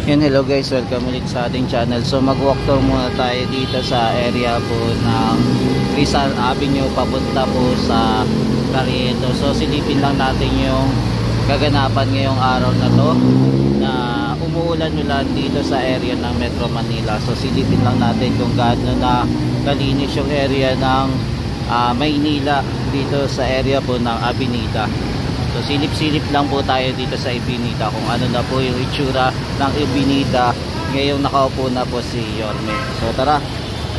Yan, hello guys, welcome ulit sa ating channel. So mag-walk tour muna tayo dito sa area po ng Rizal Avenue papunta po sa Carriedo. So silipin lang natin yung kaganapan ngayong araw na to na umuulan-ulan dito sa area ng Metro Manila. So silipin lang natin kung gaano na kalinis yung area ng Maynila dito sa area po ng Avenida. So silip-silip lang po tayo dito sa Avenida kung ano na po yung itsura ng Avenida ngayong nakaupo na po si Yorme. So tara,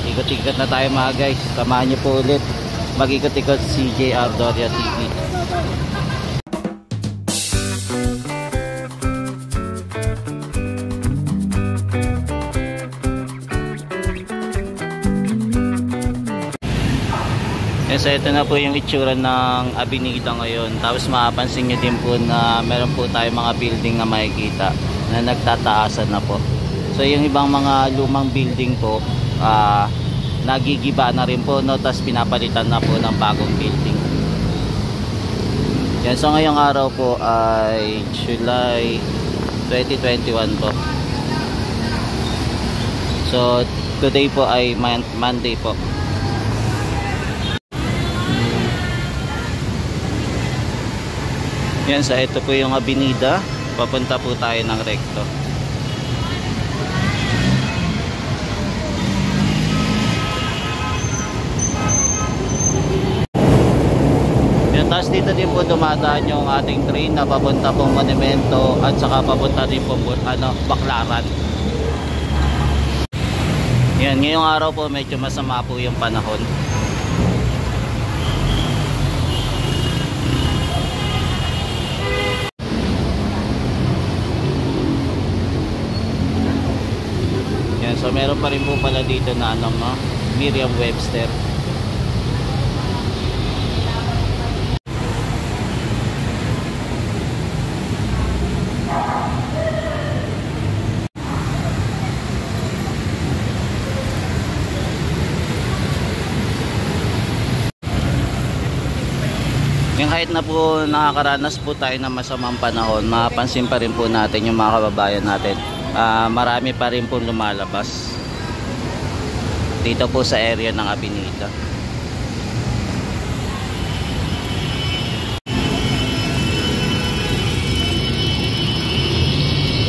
ikot-ikot na tayo mga guys. Samahan niyo po ulit mag-ikot-ikot si JR Doria TV. So ito na po yung itsura ng Avenida ngayon. Tapos mapapansin nyo din po na meron po tayong mga building na makikita na nagtataasan na po. So yung ibang mga lumang building po nagigiba na rin po, no? Tapos pinapalitan na po ng bagong building. Yan, so ngayong araw po ay July 2021 po. So today po ay Monday po. Yan, so ito po yung Avenida. Papunta po tayo ng Recto. Yan, tapos dito din po dumadaan yung ating train na papunta pong Monumento at saka papunta din po Baclaran. Yan, ngayong araw po medyo masama po yung panahon. So meron pa rin po pala dito na Merriam-Webster. Yung kahit na po nakakaranas po tayo ng masamang panahon, mapapansin pa rin po natin yung mga kababayan natin. Marami pa rin po lumalabas dito po sa area ng Avenida.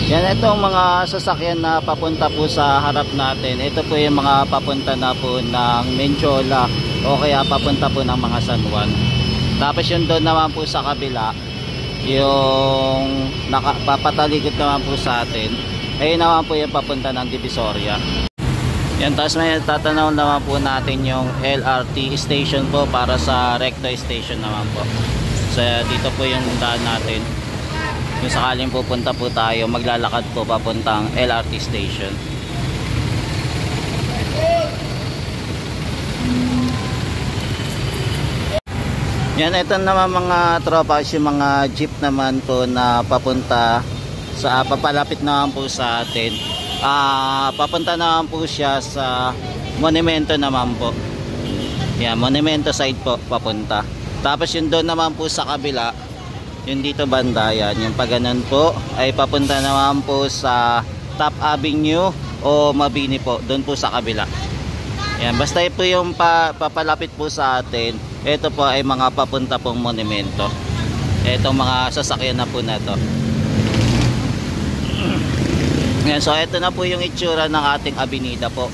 Yan, itong mga sasakyan na papunta po sa harap natin, ito po yung mga papunta na po ng Menjola o kaya papunta po ng mga San Juan. Tapos yung doon naman po sa kabila, yung papatalikod naman po sa atin, ayun naman po yung papunta ng Divisoria. Yan, tapos may tatanaw naman po natin yung LRT station po para sa Recto station naman po. So dito po yung daan natin. Kung sakaling pupunta po tayo, maglalakad po papuntang LRT station. Yan, ito naman mga tropa, yung mga jeep naman po na papunta sa papalapit naman po sa atin. Papunta naman po siya sa Monumento naman po. Yan, Monumento side po papunta. Tapos yung doon naman po sa kabila, yung dito banda, yan, yung paganon po ay papunta naman po sa Top Avenue o Mabini po, doon po sa kabila. Yan, basta po yung papalapit po sa atin, ito po ay mga papunta pong Monumento. Itong mga sasakyan na po na to. Yan, so ito na po yung itsura ng ating Avenida po.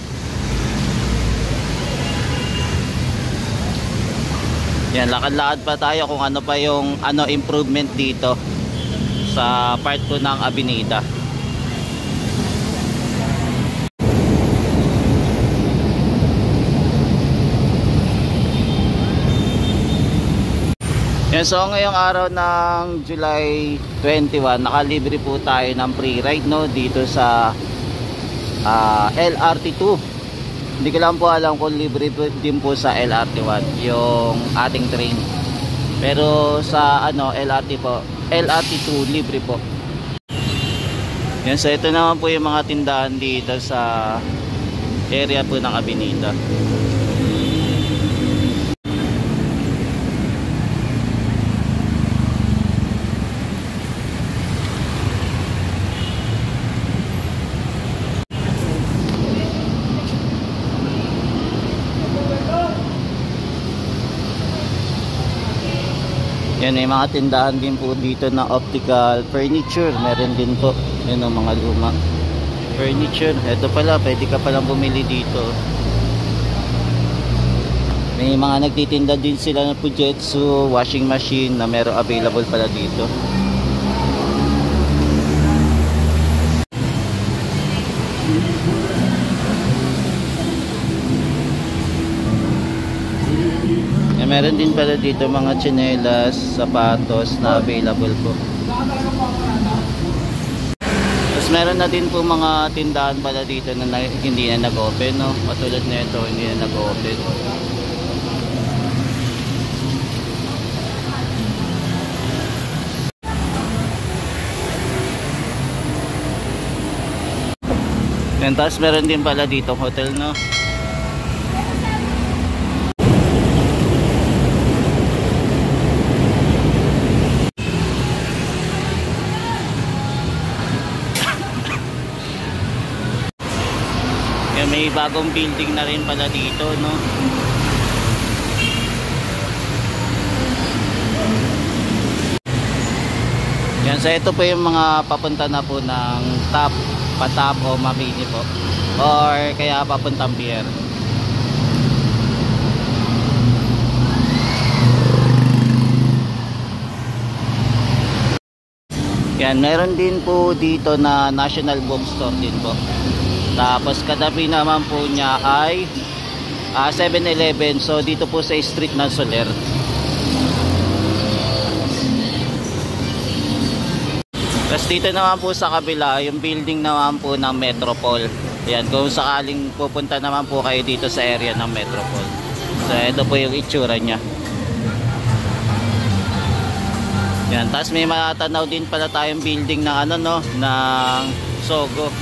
Yan, lakad-lakad pa tayo kung ano pa yung improvement dito sa part po ng Avenida. Yan, so ngayong araw ng July 21, nakalibre po tayo ng free ride, no, dito sa LRT2. Hindi ko lang po alam kung libre din po sa LRT1 yung ating train. Pero sa LRT po, LRT2 libre po. Yan, so ito naman po yung mga tindahan dito sa area po ng Avenida. Yan, may mga tindahan din po dito na optical furniture. Meron din po. Yan ang mga luma furniture. Ito pala, pwede ka palang bumili dito. May mga nagtitinda din sila ng Fujitsu washing machine na meron available pala dito. Meron din pala dito mga tsinelas, sapatos na available po. Tapos meron na din po mga tindahan pala dito na hindi na nag-open, no? Matulad na ito, hindi na nag-open. And tapos meron din pala dito hotel, no? May bagong building na rin pala dito, no? Yan, so ito po yung mga papunta na po ng Patap o Mabini po, or kaya papuntang pier. Yan, meron din po dito na National Bookstore din po. Tapos katabi naman po niya ay 7-Eleven. So dito po sa street ng Soler. Tapos dito naman po sa kabila, yung building naman po ng Metropol. Ayan, kung sakaling pupunta naman po kayo dito sa area ng Metropol. So ito po yung itsura niya. Yan, tapos may matanaw din pala tayong building ng ano, no, ng Sogo.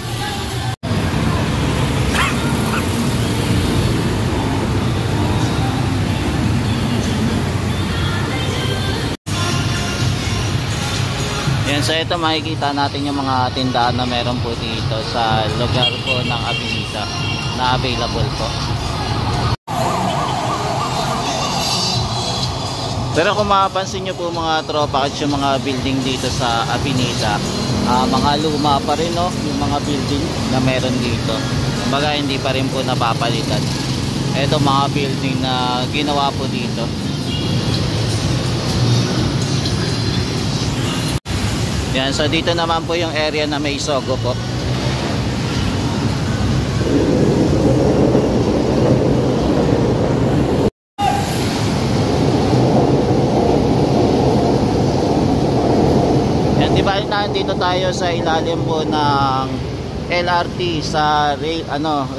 Yan, so ito makikita natin yung mga tindahan na meron po dito sa lugar po ng Avenida na available po. Pero kung mapapansin nyo po mga tropa, at yung mga building dito sa Avenida, mga luma pa rin, no, yung mga building na meron dito. Kumbaga hindi pa rin po napapalitan. Ito mga building na ginawa po dito. Yan, so dito naman po yung area na may Sogo po. Yan, di ba nandito tayo sa ilalim po ng LRT, sa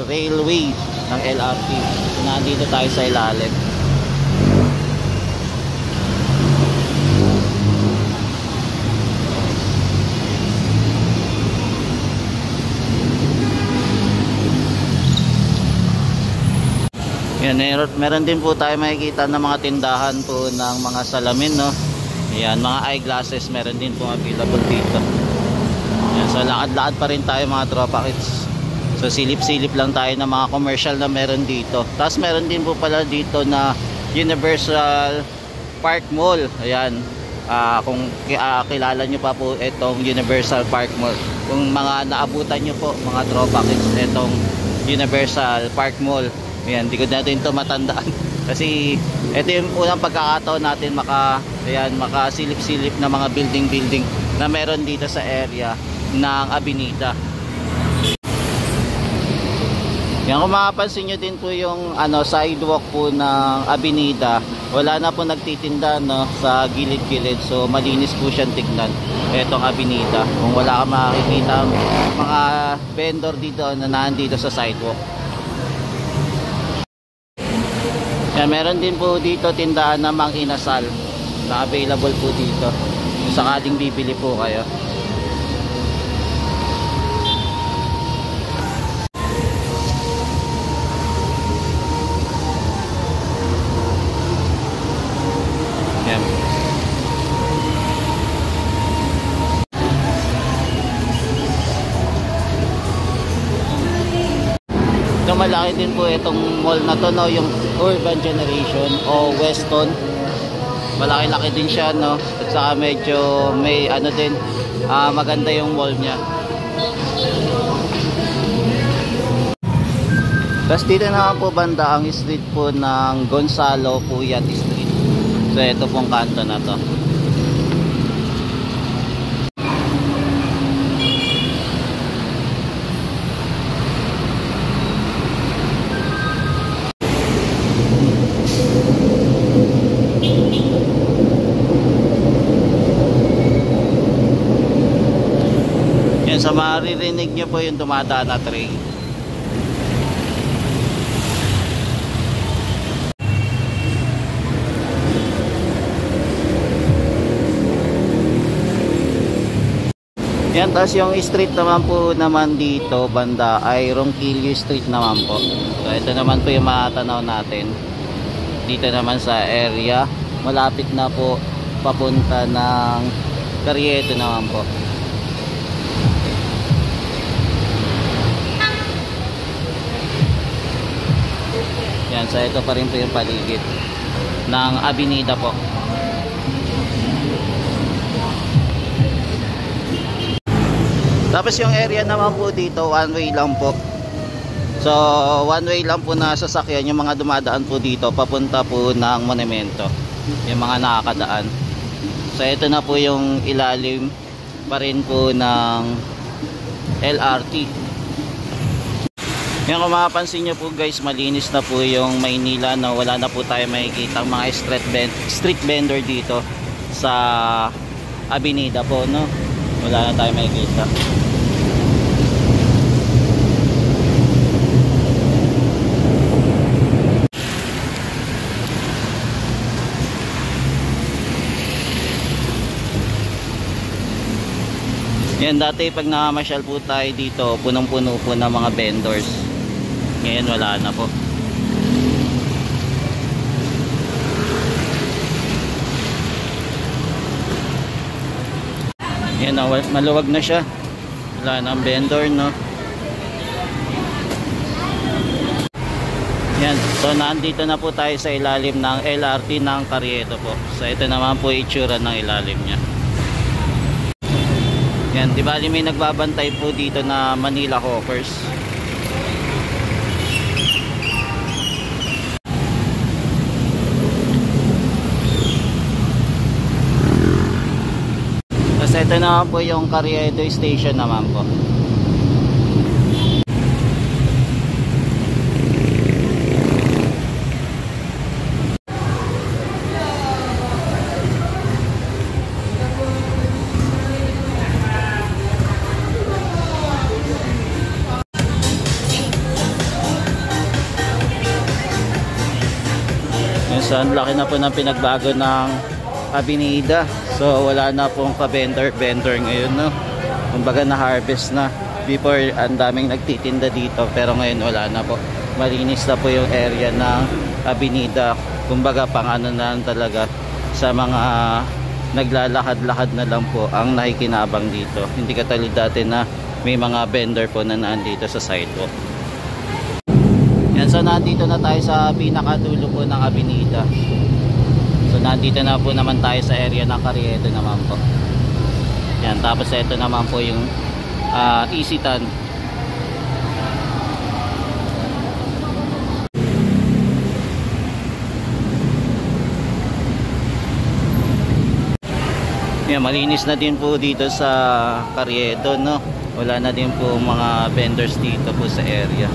railway ng LRT. So, nandito tayo sa ilalim. Yan, meron din po tayo makikita ng mga tindahan po ng mga salamin, no? Yan, mga eyeglasses meron din po available dito. Yan, so lakad-lakad pa rin tayo mga tropa kids. So silip-silip lang tayo ng mga commercial na meron dito. Tapos meron din po pala dito na Universal Park Mall. Ayan, kung kilala nyo pa po itong Universal Park Mall, kung mga naabutan nyo po mga tropa kids itong Universal Park Mall. Ayan, di ko natin ito matandaan kasi ito yung unang pagkakataon natin makasilip-silip na mga building na meron dito sa area ng Avenida. Yan, kung makapansin nyo din po yung sidewalk po ng Avenida, wala na po nagtitinda, no, sa gilid-gilid. So malinis po siyang tignan itong Avenida. Kung wala ka makikita mga vendor dito na nandito sa sidewalk. Yan, meron din po dito tindahan na Mang Inasal na available po dito kung sakaling bibili po kayo. Yan. So malaki din po itong mall na to, no, yung Urban Generation o Weston. malaki-laki din siya, no? At saka medyo may ano din, maganda yung wall niya. Tapos dito naman po banda ang street po ng Gonzalo Puyat Street. So ito pong kanto na to. Yan, sa maririnig nyo po yung dumadaan na train. Yan, tapos yung street naman po dito banda ay Ronquillo Street naman po. So ito naman po yung matanaw natin dito naman sa area, malapit na po papunta ng Carriedo naman po. Yan, so ito pa rin po yung paligid ng Avenida po. Tapos yung area naman po dito, one way lang po. So one way lang po na sasakyan yung mga dumadaan po dito papunta po ng monumento, yung mga nakakadaan. So ito na po yung ilalim pa rin po ng LRT. Yan, kung mapapansin nyo po guys, malinis na po yung Maynila, no? Wala na po tayo makikita mga street vendor dito sa Avenida po, no? Wala na tayo makikita. Yan, dati pag nakamasyal po tayo dito, punong-puno po ng mga vendors. Ngayon wala na po. Yan, maluwag na siya. Wala na ang vendor, no? Yan, so nandito na po tayo sa ilalim ng LRT ng Carriedo po. So ito naman po itsura ng ilalim niya. Yan, di ba may nagbabantay po dito na Manila Hawkers. Tapos ito naman po yung Carriedo Station naman po. So ang laki na po ng pinagbago ng Avenida. So wala na pong ka-vendor ngayon, no? Kumbaga na harvest na. Before ang daming nagtitinda dito, pero ngayon wala na po. Malinis na po yung area ng Avenida. Kumbaga pang ano na talaga, sa mga naglalakad-lakad na lang po ang nakikinabang dito. Hindi katulad dati na may mga vendor po na nandito sa sidewalk. Yan, so nandito na tayo sa pinakadulo po ng Avenida. So nandito na po naman tayo sa area ng Carriedo naman po. Yan, tapos ito naman po yung Isitan. Yan, malinis na din po dito sa Carriedo, no? Wala na din po mga vendors dito po sa area.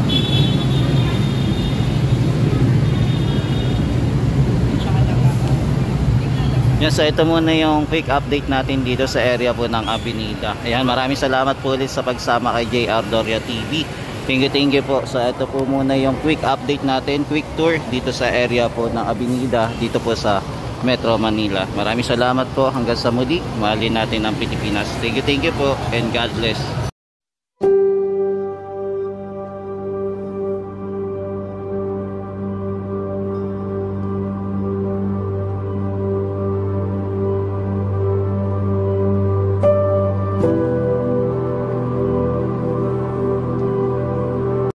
Yan, so ito muna yung quick update natin dito sa area po ng Avenida. Ayan, maraming salamat po ulit sa pagsama kay JR Doria TV. Thank you po. So ito po muna yung quick update natin, quick tour dito sa area po ng Avenida, dito po sa Metro Manila. Maraming salamat po, hanggang sa muli. Mahalin natin ang Pilipinas. Thank you po, and God bless.